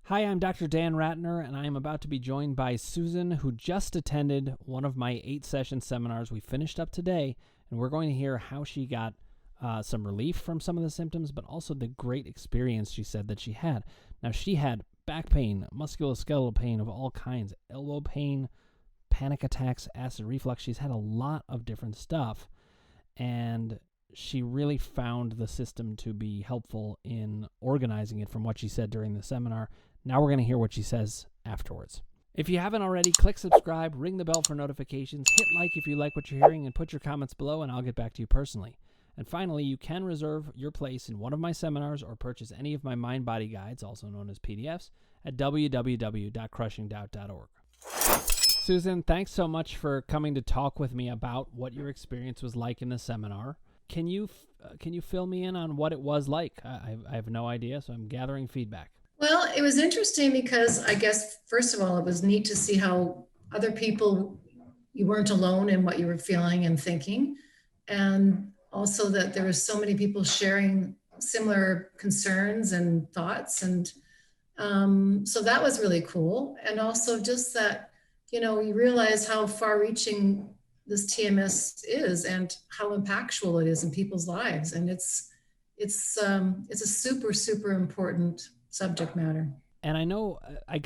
Hi, I'm Dr. Dan Ratner, and I am about to be joined by Susan, who just attended one of my 8-session seminars we finished up today, and we're going to hear how she got some relief from some of the symptoms, but also the great experience she said that she had. Now, she had back pain, musculoskeletal pain of all kinds, elbow pain, panic attacks, acid reflux. She's had a lot of different stuff, and she really found the system to be helpful in organizing it from what she said during the seminar. Now we're going to hear what she says afterwards. If you haven't already, click subscribe, ring the bell for notifications, hit like if you like what you're hearing, and put your comments below, and I'll get back to you personally. And finally, you can reserve your place in one of my seminars or purchase any of my mind-body guides, also known as PDFs, at www.crushingdoubt.org. Susan, thanks so much for coming to talk with me about what your experience was like in the seminar. Can you fill me in on what it was like? I have no idea, so I'm gathering feedback. Well, it was interesting because I guess, first of all, it was neat to see how other people, you weren't alone in what you were feeling and thinking. And also that there were so many people sharing similar concerns and thoughts. And so that was really cool. And also just that, you realize how far reaching this TMS is and how impactful it is in people's lives. And it's a super, super important subject matter. And I know I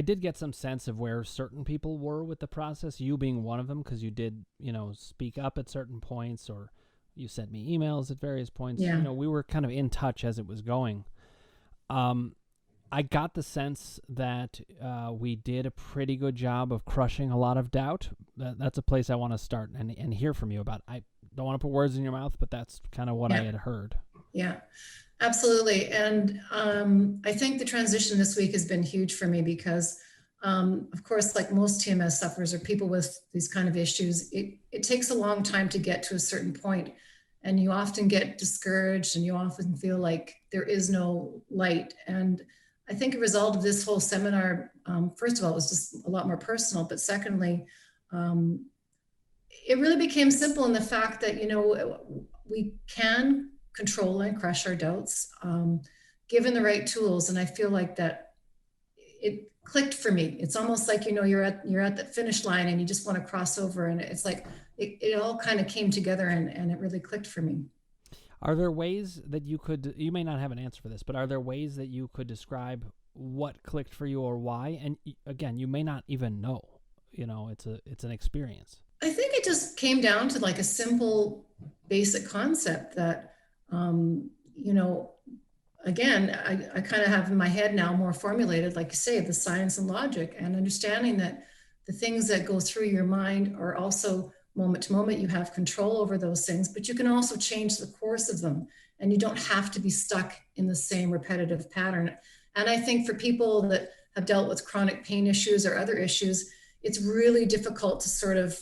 did get some sense of where certain people were with the process, you being one of them, because you did, speak up at certain points, or you sent me emails at various points. Yeah. We were kind of in touch as it was going. I got the sense that we did a pretty good job of crushing a lot of doubt. That's a place I want to start and hear from you about. I don't want to put words in your mouth, but that's kind of what I had heard. Yeah. Absolutely. And I think the transition this week has been huge for me because, of course, like most TMS sufferers or people with these kind of issues, it takes a long time to get to a certain point. And you often get discouraged and you often feel like there is no light. And I think a result of this whole seminar, first of all, it was just a lot more personal. But secondly, it really became simple in the fact that, we can control and crush our doubts, given the right tools. And I feel like that it clicked for me. It's almost like, you're at the finish line and you just want to cross over. And it's like, it all kind of came together and it really clicked for me. Are there ways that you may not have an answer for this, but are there ways that you could describe what clicked for you or why? And again, you may not even know, it's an experience. I think it just came down to like a simple, basic concept that, again, I kind of have in my head now more formulated, like you say, the science and logic, and understanding that the things that go through your mind are also moment to moment. You have control over those things, but you can also change the course of them, and you don't have to be stuck in the same repetitive pattern. And I think for people that have dealt with chronic pain issues or other issues, it's really difficult to sort of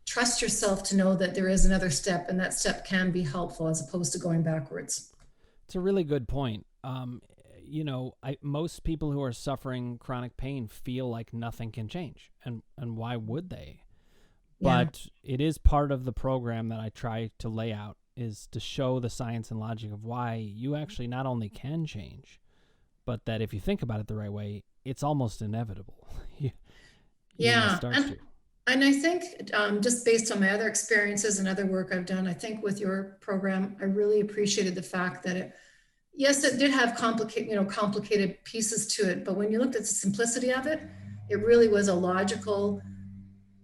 trust yourself to know that there is another step, and that step can be helpful as opposed to going backwards. It's a really good point. Most people who are suffering chronic pain feel like nothing can change, and why would they? But it is part of the program that I try to lay out, is to show the science and logic of why you actually not only can change, but that if you think about it the right way, it's almost inevitable. And I think just based on my other experiences and other work I've done, I think with your program, I really appreciated the fact that it did have complicated pieces to it. But when you looked at the simplicity of it, it really was a logical,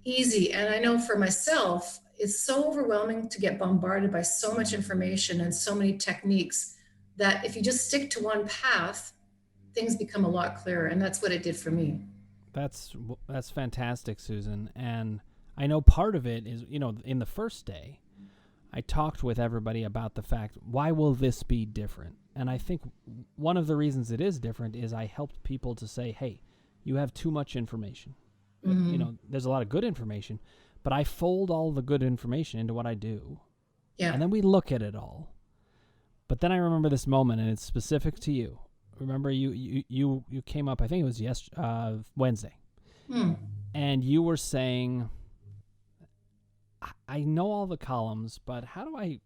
easy. And I know for myself, it's so overwhelming to get bombarded by so much information and so many techniques that if you just stick to one path, things become a lot clearer. And that's what it did for me. That's fantastic, Susan. And I know part of it is, in the first day, I talked with everybody about the fact, why will this be different? And I think one of the reasons it is different is I helped people to say, hey, you have too much information. Mm-hmm. There's a lot of good information, but I fold all the good information into what I do. Yeah. And then we look at it all. But then I remember this moment, and it's specific to you. Remember, you came up, I think it was Wednesday, and you were saying, I know all the columns, but how do I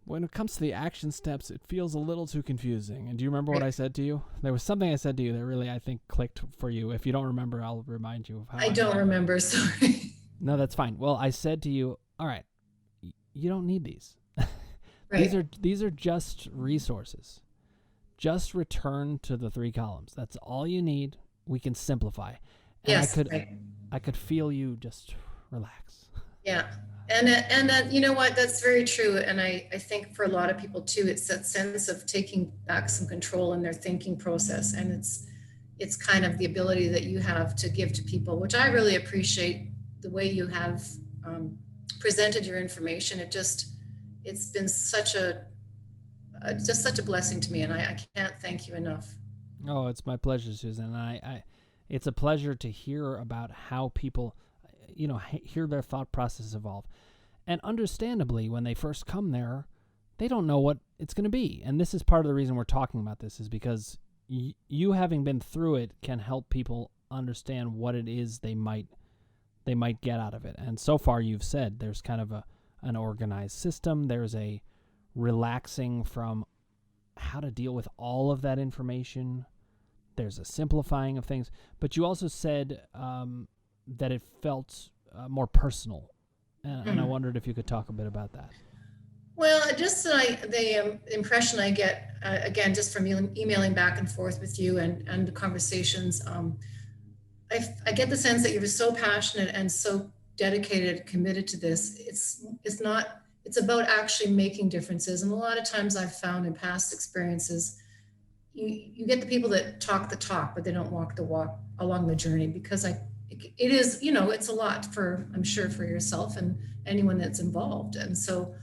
When it comes to the action steps, it feels a little too confusing. And do you remember what Right. I said to you? There was something I said to you that really, I think, clicked for you. If you don't remember, I'll remind you of how I I don't meant it. remember, sorry. No, that's fine. Well, I said to you, all right, you don't need these. Right. These are just resources. Just return to the 3 columns. That's all you need. We can simplify. And Yes, right. I could feel you just relax. Yeah. And you know what? That's very true. And I think for a lot of people too, it's that sense of taking back some control in their thinking process. And it's kind of the ability that you have to give to people, which I really appreciate the way you have um, presented your information. It's been just such a blessing to me. And I can't thank you enough. Oh, it's my pleasure, Susan. It's a pleasure to hear about how people, hear their thought process evolve. And understandably, when they first come there, they don't know what it's going to be. And this is part of the reason we're talking about this is because you having been through it can help people understand what it is they might get out of it. And so far you've said there's kind of an organized system, there's a relaxing from how to deal with all of that information, there's a simplifying of things, but you also said that it felt more personal. And I Mhm. wondered if you could talk a bit about that. Well, just the impression I get, again, just from emailing back and forth with you and the conversations, I get the sense that you're so passionate and so dedicated, committed to this. It's not, it's about actually making differences. And a lot of times I've found in past experiences, you get the people that talk the talk, but they don't walk the walk along the journey because it is, it's a lot for, I'm sure, for yourself and anyone that's involved. And so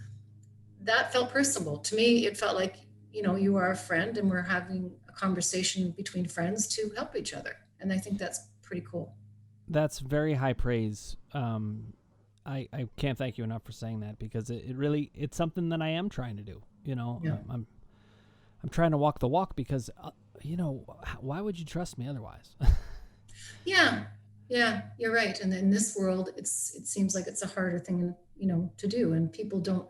that felt personable to me. It felt like, you are a friend and we're having a conversation between friends to help each other. And I think that's pretty cool. That's very high praise. I can't thank you enough for saying that because it really it's something that I am trying to do. Yeah. I'm trying to walk the walk because why would you trust me otherwise? Yeah. Yeah, you're right. And in this world, it seems like it's a harder thing, to do. And people don't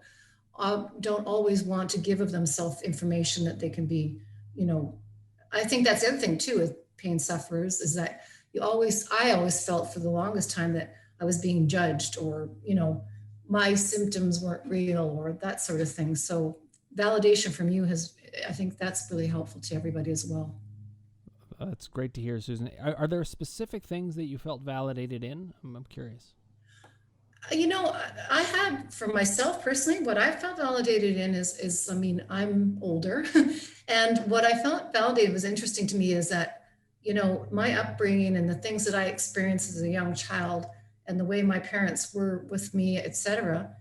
always want to give of themselves information that they can be, you know, I think that's the other thing too with pain sufferers is that I always felt for the longest time that I was being judged or, my symptoms weren't real or that sort of thing. So validation from you I think that's really helpful to everybody as well. That's great to hear, Susan. Are there specific things that you felt validated in? I'm curious. I had for myself personally, what I felt validated in is I mean, I'm older, and what I felt validated was interesting to me is that, my upbringing and the things that I experienced as a young child and the way my parents were with me, etc.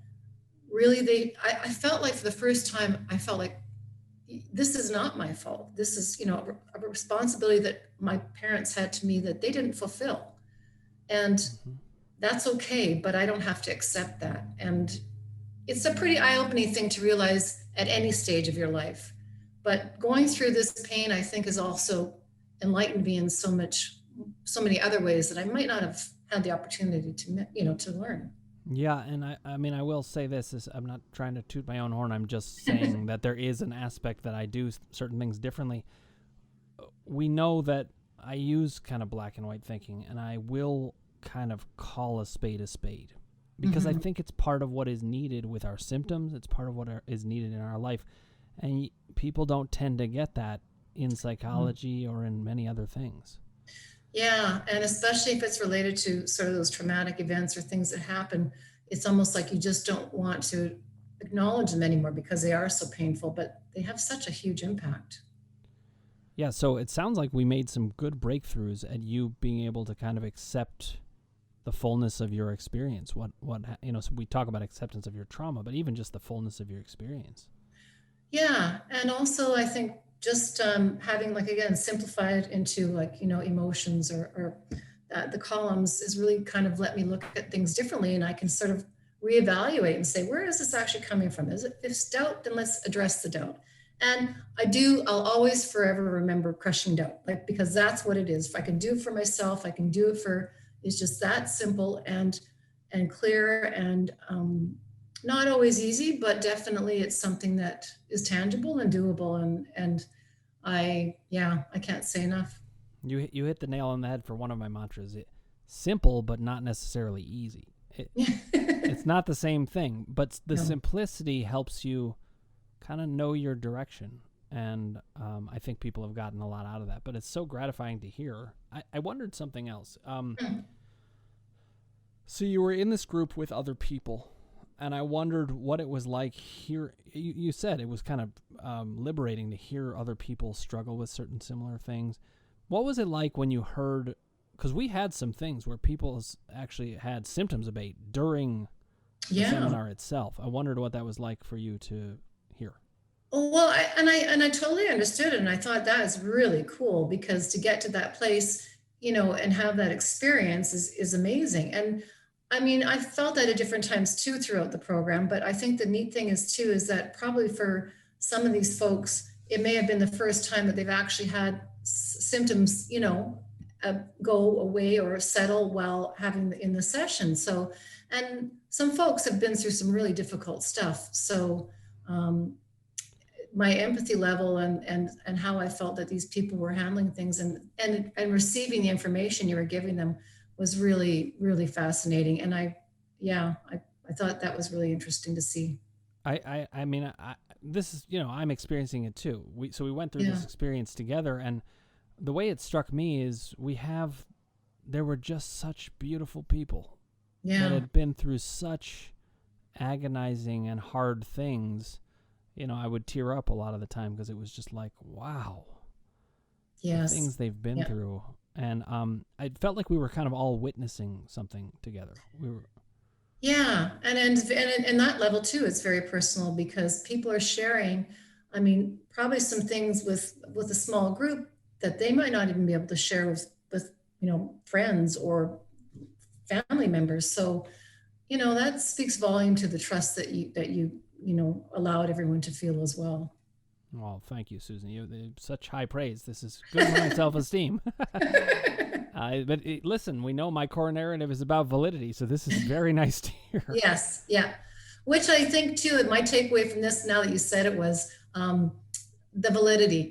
Really, I felt like for the first time, I felt like this is not my fault. This is, a responsibility that my parents had to me that they didn't fulfill. And Mm-hmm. that's okay, but I don't have to accept that. And it's a pretty eye-opening thing to realize at any stage of your life. But going through this pain, I think, has also enlightened me in so many other ways that I might not have had the opportunity to learn. Yeah, and I mean, I will say this is I'm not trying to toot my own horn. I'm just saying that there is an aspect that I do certain things differently. We know that I use kind of black and white thinking, and I will kind of call a spade because I Mhm. think it's part of what is needed with our symptoms. It's part of what is needed in our life, and people don't tend to get that in psychology or in many other things. Yeah, and especially if it's related to sort of those traumatic events or things that happen, it's almost like you just don't want to acknowledge them anymore because they are so painful, but they have such a huge impact. Yeah, so it sounds like we made some good breakthroughs at you being able to kind of accept the fullness of your experience. So we talk about acceptance of your trauma, but even just the fullness of your experience. Yeah, and also I think just having like again simplified into like emotions or the columns is really kind of let me look at things differently, and I can sort of reevaluate and say where is this actually coming from? Is it if it's doubt, then let's address the doubt. And I'll always forever remember crushing doubt, like because that's what it is. If I can do it for myself, I can do it for. It's just that simple and clear and Not always easy, but definitely it's something that is tangible and doable. And yeah, I can't say enough. You hit the nail on the head for one of my mantras. Simple, but not necessarily easy. It's not the same thing, but the No. simplicity helps you kind of know your direction. And I think people have gotten a lot out of that. But it's so gratifying to hear. I wondered something else. So you were in this group with other people, and I wondered what it was like here. You said it was kind of liberating to hear other people struggle with certain similar things. What was it like when you heard? Because we had some things where people actually had symptoms abate during the Yeah. seminar itself. I wondered what that was like for you to hear. Well, I totally understood it, and I thought that is really cool because to get to that place, and have that experience is amazing. And I mean, I felt that at different times too throughout the program, but I think the neat thing is too is that probably for some of these folks, it may have been the first time that they've actually had symptoms, go away or settle while having in the session. So, and some folks have been through some really difficult stuff. So, um, my empathy level and how I felt that these people were handling things and receiving the information you were giving them was really, really fascinating. And yeah, I thought that was really interesting to see. I mean, this is I'm experiencing it too. So we went through Yeah. this experience together, and the way it struck me is there were just such beautiful people that Yeah. had been through such agonizing and hard things. I would tear up a lot of the time because it was just like, wow, the Yes. things they've been Yeah. through. And I felt like we were kind of all witnessing something together. We were, Yeah, and that level too is very personal because people are sharing. I mean, probably some things with a small group that they might not even be able to share with friends or family members. So that speaks volume to the trust that you allowed everyone to feel as well. well, thank you, Susan. Such high praise. This is good for my self-esteem. Listen, we know my core narrative is about validity, so this is very nice to hear. Yes, yeah. Which I think too, my takeaway from this now that you said it was the validity,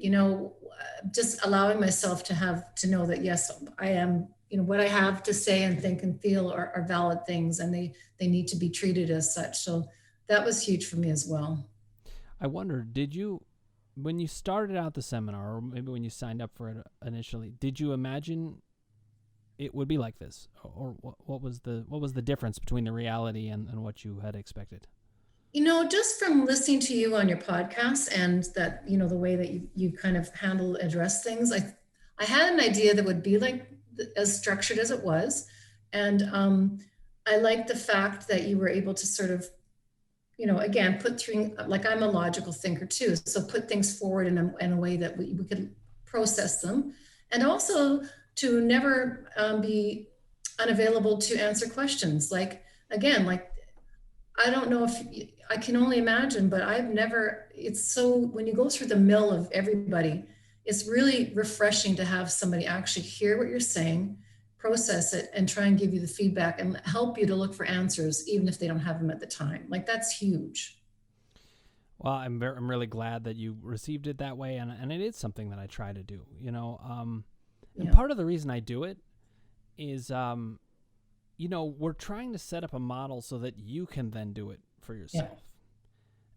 just allowing myself to know that, yes, I am, what I have to say and think and feel are valid things and they need to be treated as such. So that was huge for me as well. I wonder, when you started out the seminar, or maybe when you signed up for it initially, did you imagine it would be like this, or what was the difference between the reality and what you had expected? Just from listening to you on your podcast and that, the way that you kind of handle, address things, I had an idea that would be like as structured as it was. And I like the fact that you were able to sort of, again, put through, like I'm a logical thinker too. So put things forward in a way that we could process them. And also to never be unavailable to answer questions. Like, again, like I don't know if I can only imagine, but it's so, when you go through the mill of everybody, it's really refreshing to have somebody actually hear what you're saying, process it, and try and give you the feedback and help you to look for answers, even if they don't have them at the time. Like, that's huge. Well, I'm really glad that you received it that way, and it is something that I try to do. And Yeah. part of the reason I do it is, we're trying to set up a model so that you can then do it for Yeah. yourself.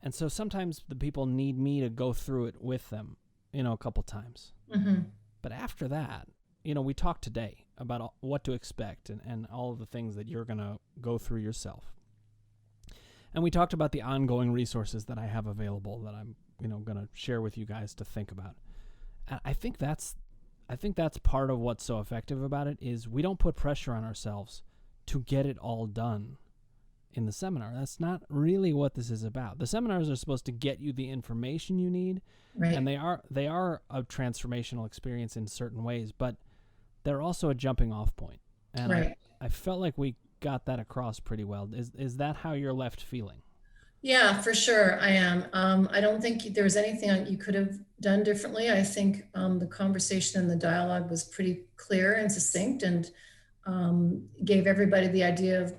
And so sometimes the people need me to go through it with them, a couple times. Hmm. But after that, we talked today about what to expect and all of the things that you're going to go through yourself. And we talked about the ongoing resources that I have available that I'm, going to share with you guys to think about. And I think that's part of what's so effective about it is we don't put pressure on ourselves to get it all done in the seminar. That's not really what this is about. The seminars are supposed to get you the information you need, and Right. they are a transformational experience in certain ways, but they're also a jumping off point. And Right. I felt like we got that across pretty well. Is that how you're left feeling? Yeah, for sure. I am. I don't think there was anything you could have done differently. I think the conversation and the dialogue was pretty clear and succinct and gave everybody the idea of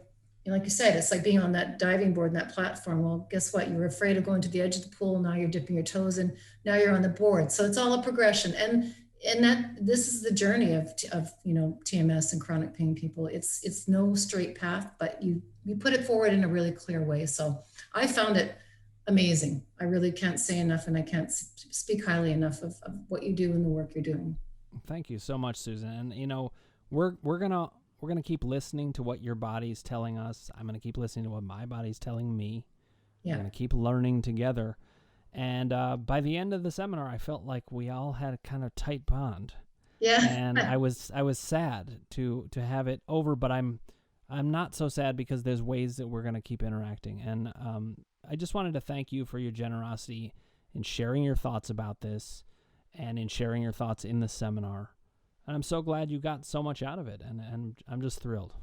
like you said, it's like being on that diving board and that platform. Well, guess what? You were afraid of going to the edge of the pool. Now you're dipping your toes in. Now you're on the board. So it's all a progression. And that this is the journey of TMS and chronic pain people. It's no straight path, but you put it forward in a really clear way. So I found it amazing. I really can't say enough, and I can't speak highly enough of what you do and the work you're doing. Thank you so much, Susan. And we're gonna keep listening to what your body's telling us. I'm gonna keep listening to what my body's telling me. Yeah. We're gonna keep learning together. And by the end of the seminar, I felt like we all had a kind of tight bond. Yeah. And I was sad to have it over, but I'm not so sad because there's ways that we're gonna keep interacting. And I just wanted to thank you for your generosity in sharing your thoughts about this and in sharing your thoughts in the seminar. And I'm so glad you got so much out of it, and I'm just thrilled.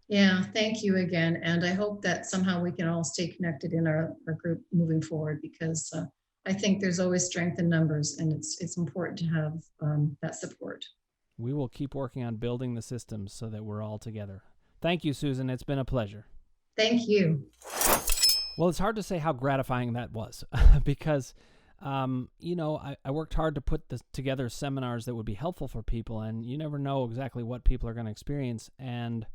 Yeah, thank you again. And I hope that somehow we can all stay connected in our group moving forward, because I think there's always strength in numbers, and it's important to have that support. We will keep working on building the systems so that we're all together. Thank you, Susan. It's been a pleasure. Thank you. Well, it's hard to say how gratifying that was because I worked hard to put together seminars that would be helpful for people, and you never know exactly what people are going to experience. And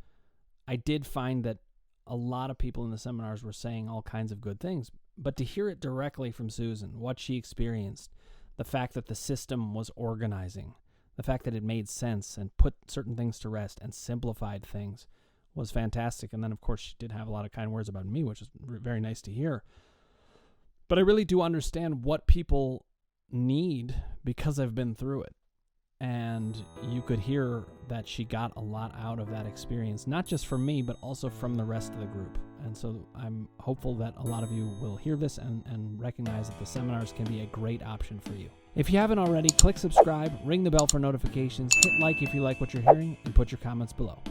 I did find that a lot of people in the seminars were saying all kinds of good things, but to hear it directly from Susan, what she experienced, the fact that the system was organizing, the fact that it made sense and put certain things to rest and simplified things was fantastic. And then, of course, she did have a lot of kind words about me, which is very nice to hear. But I really do understand what people need because I've been through it. And you could hear that she got a lot out of that experience, not just from me, but also from the rest of the group. And so I'm hopeful that a lot of you will hear this and recognize that the seminars can be a great option for you. If you haven't already, click subscribe, ring the bell for notifications, hit like if you like what you're hearing, and put your comments below.